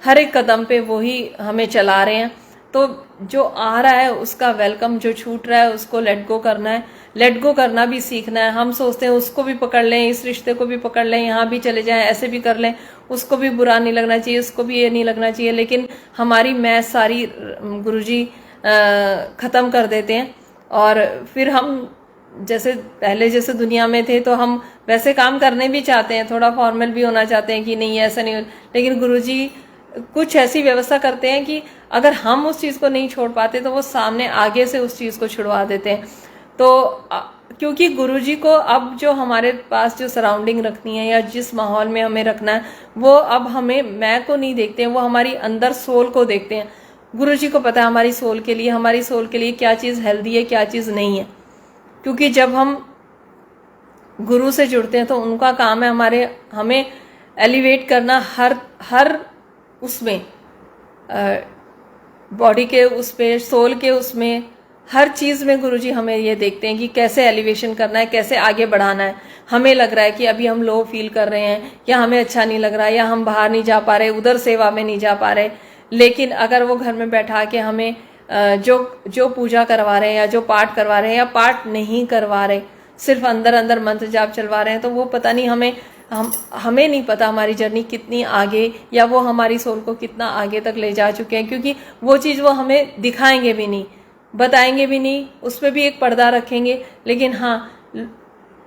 Speaker 1: हर एक कदम पे वो ही हमें चला रहे हैं। तो जो आ रहा है उसका वेलकम, जो छूट रहा है उसको लेट गो करना है, लेट गो करना भी सीखना है। हम सोचते हैं उसको भी पकड़ लें, इस रिश्ते को भी पकड़ लें, यहाँ भी चले जाएं, ऐसे भी कर लें, उसको भी बुरा नहीं लगना चाहिए, उसको भी ये नहीं लगना चाहिए। लेकिन हमारी मैथ सारी गुरुजी ख़त्म कर देते हैं और फिर हम जैसे पहले जैसे दुनिया में थे तो हम वैसे काम करने भी चाहते हैं, थोड़ा फॉर्मल भी होना चाहते हैं कि नहीं ऐसा नहीं, लेकिन गुरुजी कुछ ऐसी व्यवस्था करते हैं कि अगर हम उस चीज़ को नहीं छोड़ पाते तो वो सामने आगे से उस चीज़ को छुड़वा देते हैं। तो क्योंकि गुरुजी को अब जो हमारे पास जो सराउंडिंग रखनी है या जिस माहौल में हमें रखना है, वो अब हमें मैं को नहीं देखते हैं, वो हमारी अंदर सोल को देखते हैं। गुरुजी को पता है हमारी सोल के लिए क्या चीज़ हेल्दी है, क्या चीज़ नहीं है। क्योंकि जब हम गुरु से जुड़ते हैं तो उनका काम है हमें एलिवेट करना, हर उसमें बॉडी के उस पे, सोल के उसमें, हर चीज़ में गुरुजी हमें ये देखते हैं कि कैसे एलिवेशन करना है, कैसे आगे बढ़ाना है। हमें लग रहा है कि अभी हम लो फील कर रहे हैं, या हमें अच्छा नहीं लग रहा है, या हम बाहर नहीं जा पा रहे, उधर सेवा में नहीं जा पा रहे, लेकिन अगर वो घर में बैठा के हमें जो पूजा करवा रहे हैं या जो पाठ करवा रहे हैं या पाठ नहीं करवा रहे, सिर्फ अंदर अंदर मंत्र जाप चलवा रहे हैं, तो वो पता नहीं हमें नहीं पता हमारी जर्नी कितनी आगे, या वो हमारी सोल को कितना आगे तक ले जा चुके हैं। क्योंकि वो चीज़ वो हमें दिखाएंगे भी नहीं, बताएंगे भी नहीं, उस पर भी एक पर्दा रखेंगे। लेकिन हाँ,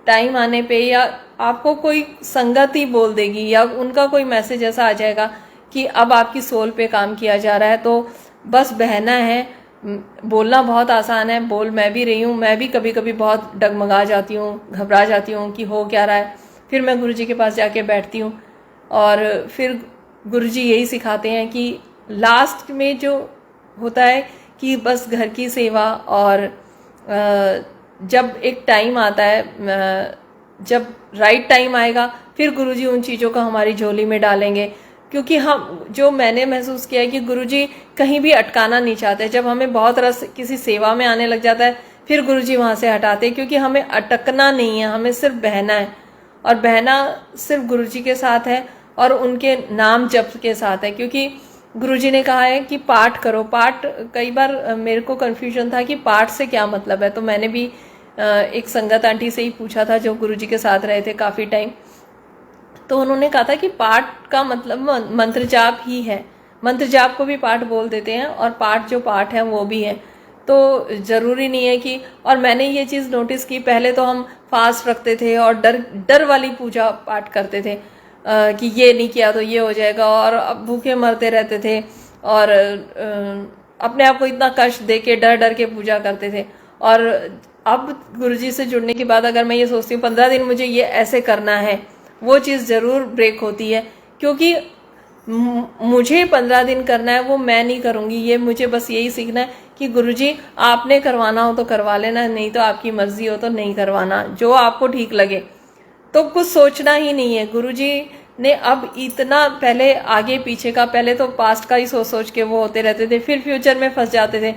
Speaker 1: टाइम आने पे या आपको कोई संगत ही बोल देगी या उनका कोई मैसेज ऐसा आ जाएगा कि अब आपकी सोल पे काम किया जा रहा है, तो बस बहना है। बोलना बहुत आसान है, बोल मैं भी रही हूँ, मैं भी कभी कभी बहुत डगमगा जाती हूँ, घबरा जाती हूँ कि हो क्या रहा है। फिर मैं गुरुजी के पास जाके बैठती हूँ और फिर गुरुजी यही सिखाते हैं कि लास्ट में जो होता है कि बस घर की सेवा, और जब एक टाइम आता है, जब राइट टाइम आएगा फिर गुरुजी उन चीज़ों को हमारी झोली में डालेंगे। क्योंकि जो मैंने महसूस किया है कि गुरुजी कहीं भी अटकाना नहीं चाहते। जब हमें बहुत रस किसी सेवा में आने लग जाता है फिर गुरुजी वहाँ से हटाते हैं, क्योंकि हमें अटकना नहीं है, हमें सिर्फ बहना है, और बहना सिर्फ गुरुजी के साथ है और उनके नाम जप के साथ है। क्योंकि गुरुजी ने कहा है कि पाठ करो। पाठ, कई बार मेरे को कन्फ्यूजन था कि पाठ से क्या मतलब है, तो मैंने भी एक संगत आंटी से ही पूछा था जो गुरुजी के साथ रहे थे काफ़ी टाइम। तो उन्होंने कहा था कि पाठ का मतलब मंत्र जाप ही है, मंत्र जाप को भी पाठ बोल देते हैं और पाठ जो पाठ है वो भी है। तो ज़रूरी नहीं है कि, और मैंने ये चीज़ नोटिस की, पहले तो हम फास्ट रखते थे और डर वाली पूजा पाठ करते थे कि ये नहीं किया तो ये हो जाएगा, और अब भूखे मरते रहते थे और अपने आप को इतना कष्ट दे के डर डर के पूजा करते थे। और अब गुरुजी से जुड़ने के बाद अगर मैं ये सोचती हूँ 15 दिन मुझे ये ऐसे करना है, वो चीज़ ज़रूर ब्रेक होती है। क्योंकि मुझे 15 दिन करना है, वो मैं नहीं करूँगी। ये मुझे बस यही सीखना है कि गुरुजी आपने करवाना हो तो करवा लेना, नहीं तो आपकी मर्जी हो तो नहीं करवाना, जो आपको ठीक लगे। तो कुछ सोचना ही नहीं है। गुरुजी ने अब इतना पहले आगे पीछे का, पहले तो पास्ट का ही सोच सोच के वो होते रहते थे, फिर फ्यूचर में फंस जाते थे।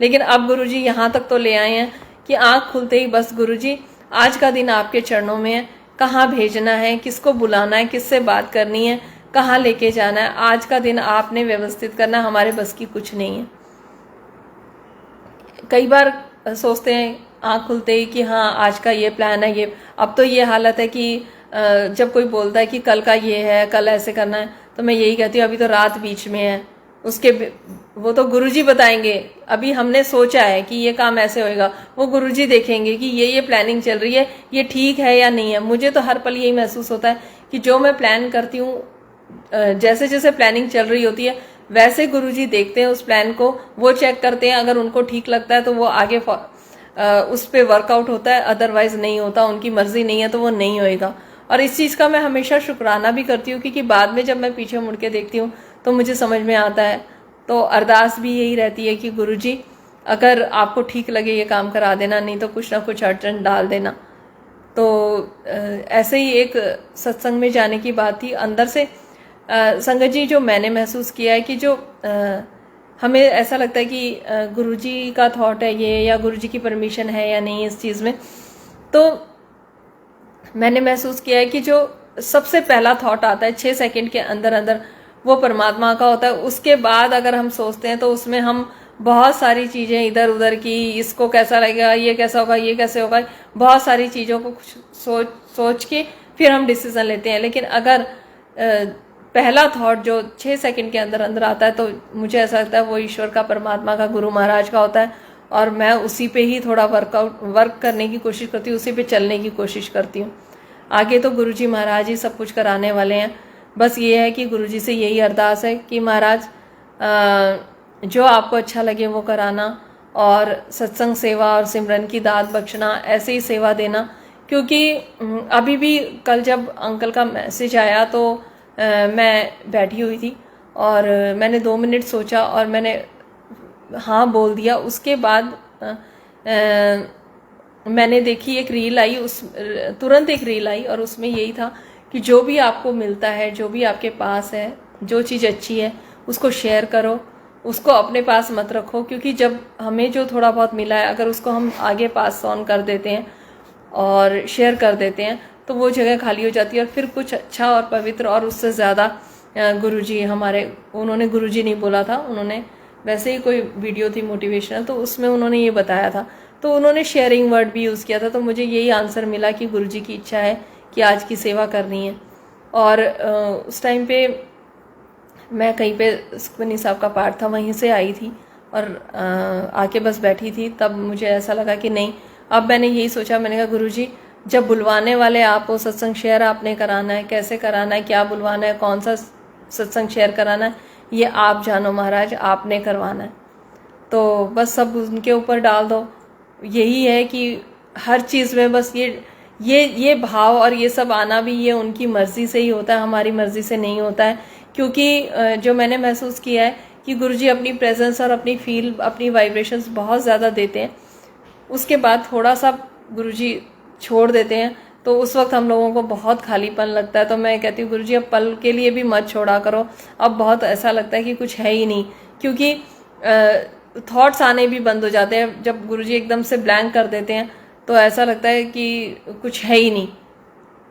Speaker 1: लेकिन अब गुरुजी यहाँ तक तो ले आए हैं कि आँख खुलते ही बस गुरुजी आज का दिन आपके चरणों में है, कहाँ भेजना है, किसको बुलाना है, किससे बात करनी है, कहाँ लेके जाना है, आज का दिन आपने व्यवस्थित करना, हमारे बस की कुछ नहीं है। कई बार सोचते हैं आँख खुलते ही कि हाँ आज का ये प्लान है, ये अब तो ये हालत है कि जब कोई बोलता है कि कल का ये है, कल ऐसे करना है, तो मैं यही कहती हूँ अभी तो रात बीच में है, वो तो गुरुजी बताएंगे। अभी हमने सोचा है कि ये काम ऐसे होएगा, वो गुरुजी देखेंगे कि ये प्लानिंग चल रही है, ये ठीक है या नहीं है। मुझे तो हर पल यही महसूस होता है कि जो मैं प्लान करती हूँ, जैसे जैसे प्लानिंग चल रही होती है वैसे गुरुजी देखते हैं उस प्लान को, वो चेक करते हैं। अगर उनको ठीक लगता है तो वो आगे उस पर वर्कआउट होता है, अदरवाइज नहीं होता। उनकी मर्जी नहीं है तो वो नहीं होएगा। और इस चीज़ का मैं हमेशा शुक्राना भी करती हूँ, क्योंकि बाद में जब मैं पीछे मुड़ के देखती हूँ तो मुझे समझ में आता है। तो अरदास भी यही रहती है कि गुरुजी अगर आपको ठीक लगे ये काम करा देना, नहीं तो कुछ ना कुछ अड़चन डाल देना। तो ऐसे ही एक सत्संग में जाने की बात थी अंदर से। संगत जी, जो मैंने महसूस किया है कि जो हमें ऐसा लगता है कि गुरुजी का थॉट है ये, या गुरुजी की परमिशन है या नहीं इस चीज़ में, तो मैंने महसूस किया है कि जो सबसे पहला थॉट आता है 6 सेकंड के अंदर अंदर, वो परमात्मा का होता है। उसके बाद अगर हम सोचते हैं तो उसमें हम बहुत सारी चीज़ें इधर उधर की, इसको कैसा लगेगा, ये कैसा होगा, ये कैसे होगा, बहुत सारी चीज़ों को सोच के फिर हम डिसीजन लेते हैं। लेकिन अगर पहला थॉट जो 6 सेकंड के अंदर अंदर आता है, तो मुझे ऐसा लगता है वो ईश्वर का, परमात्मा का, गुरु महाराज का होता है। और मैं उसी पे ही थोड़ा वर्क करने की कोशिश करती हूँ, उसी पे चलने की कोशिश करती हूँ। आगे तो गुरुजी महाराज ही सब कुछ कराने वाले हैं। बस ये है कि गुरुजी से यही अरदास है कि महाराज जो आपको अच्छा लगे वो कराना, और सत्संग सेवा और सिमरन की दात बख्शना, ऐसे ही सेवा देना। क्योंकि अभी भी कल जब अंकल का मैसेज आया तो मैं बैठी हुई थी और मैंने 2 मिनट सोचा और मैंने हाँ बोल दिया। उसके बाद मैंने देखी एक रील आई, तुरंत एक रील आई और उसमें यही था कि जो भी आपको मिलता है, जो भी आपके पास है, जो चीज़ अच्छी है उसको शेयर करो, उसको अपने पास मत रखो। क्योंकि जब हमें जो थोड़ा बहुत मिला है, अगर उसको हम आगे पास ऑन कर देते हैं और शेयर कर देते हैं तो वो जगह खाली हो जाती है। और फिर कुछ अच्छा और पवित्र और उससे ज़्यादा गुरुजी हमारे, उन्होंने गुरुजी नहीं बोला था, उन्होंने वैसे ही कोई वीडियो थी मोटिवेशनल, तो उसमें उन्होंने ये बताया था, तो उन्होंने शेयरिंग वर्ड भी यूज़ किया था। तो मुझे यही आंसर मिला कि गुरुजी की इच्छा है कि आज की सेवा करनी है। और उस टाइम पे मैं कहीं पे सुखमनी साहब का पाठ था, वहीं से आई थी और आके बस बैठी थी। तब मुझे ऐसा लगा कि नहीं, अब मैंने यही सोचा, मैंने कहा गुरुजी जब बुलवाने वाले आप हो, सत्संग शेयर आपने कराना है, कैसे कराना है, क्या बुलवाना है, कौन सा सत्संग शेयर कराना है, ये आप जानो महाराज, आपने करवाना है। तो बस सब उनके ऊपर डाल दो। यही है कि हर चीज़ में बस ये भाव और ये सब आना भी ये उनकी मर्जी से ही होता है, हमारी मर्जी से नहीं होता है। क्योंकि जो मैंने महसूस किया है कि गुरुजी अपनी प्रेजेंस और अपनी फील, अपनी वाइब्रेशंस बहुत ज़्यादा देते हैं। उसके बाद थोड़ा सा गुरुजी छोड़ देते हैं तो उस वक्त हम लोगों को बहुत खालीपन लगता है। तो मैं कहती हूँ गुरुजी अब पल के लिए भी मत छोड़ा करो। अब बहुत ऐसा लगता है कि कुछ है ही नहीं, क्योंकि थॉट्स आने भी बंद हो जाते हैं। जब गुरुजी एकदम से ब्लैंक कर देते हैं तो ऐसा लगता है कि कुछ है ही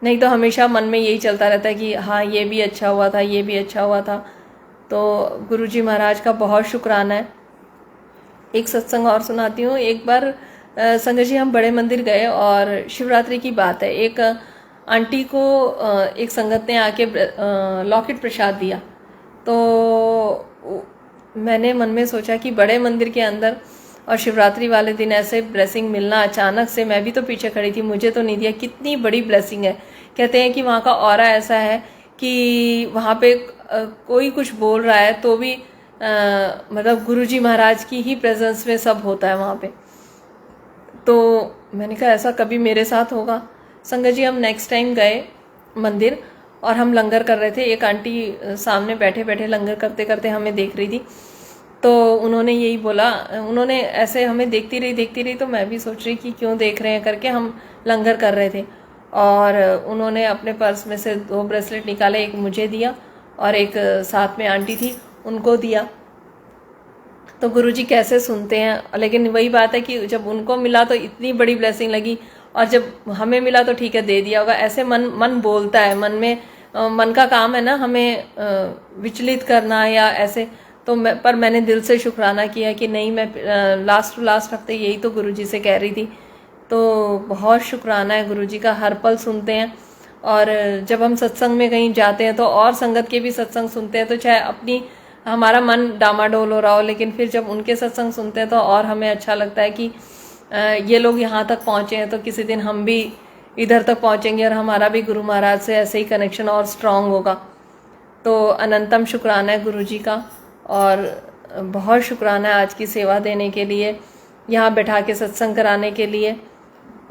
Speaker 1: नहीं तो हमेशा मन में यही चलता रहता है कि हाँ ये भी अच्छा हुआ था, ये भी अच्छा हुआ था। तो गुरुजी महाराज का बहुत शुक्राना है। एक सत्संग और सुनाती हूँ। एक बार संगत जी हम बड़े मंदिर गए और शिवरात्रि की बात है, एक आंटी को एक संगत ने आके लॉकेट प्रसाद दिया। तो मैंने मन में सोचा कि बड़े मंदिर के अंदर और शिवरात्रि वाले दिन ऐसे ब्लेसिंग मिलना अचानक से, मैं भी तो पीछे खड़ी थी, मुझे तो नहीं दिया, कितनी बड़ी ब्लेसिंग है। कहते हैं कि वहाँ का ऑरा ऐसा है कि वहाँ पे कोई कुछ बोल रहा है तो भी मतलब गुरुजी महाराज की ही प्रेजेंस में सब होता है वहाँ पे। तो मैंने कहा ऐसा कभी मेरे साथ होगा। संगत जी हम नेक्स्ट टाइम गए मंदिर और हम लंगर कर रहे थे। एक आंटी सामने बैठे बैठे लंगर करते करते हमें देख रही थी। तो उन्होंने यही बोला, उन्होंने ऐसे हमें देखती रही। तो मैं भी सोच रही कि क्यों देख रहे हैं करके, हम लंगर कर रहे थे। और उन्होंने अपने पर्स में से 2 ब्रेसलेट निकाले, एक मुझे दिया और एक साथ में आंटी थी उनको दिया। तो गुरुजी कैसे सुनते हैं, लेकिन वही बात है कि जब उनको मिला तो इतनी बड़ी ब्लेसिंग लगी और जब हमें मिला तो ठीक है दे दिया होगा। ऐसे मन बोलता है, मन में मन का काम है ना हमें विचलित करना या ऐसे। तो पर मैंने दिल से शुक्राना किया कि नहीं, मैं लास्ट हफ्ते यही तो गुरुजी से कह रही थी। तो बहुत शुक्राना है, गुरुजी का हर पल सुनते हैं। और जब हम सत्संग में कहीं जाते हैं तो और संगत के भी सत्संग सुनते हैं, तो चाहे अपनी हमारा मन डामाडोल हो रहा हो, लेकिन फिर जब उनके सत्संग सुनते हैं तो और हमें अच्छा लगता है कि ये लोग यहाँ तक पहुँचे हैं तो किसी दिन हम भी इधर तक पहुँचेंगे और हमारा भी गुरु महाराज से ऐसे ही कनेक्शन और स्ट्रांग होगा। तो अनंतम शुक्राना है गुरु जी का, और बहुत शुक्राना है आज की सेवा देने के लिए, यहाँ बैठा के सत्संग कराने के लिए,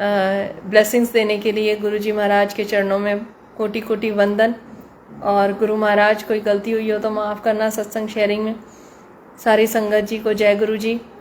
Speaker 1: ब्लेसिंग्स देने के लिए। गुरु जी महाराज के चरणों में कोटि कोटि वंदन। और गुरु महाराज कोई गलती हुई हो तो माफ़ करना। सत्संग शेयरिंग में सारी संगत जी को जय गुरु जी।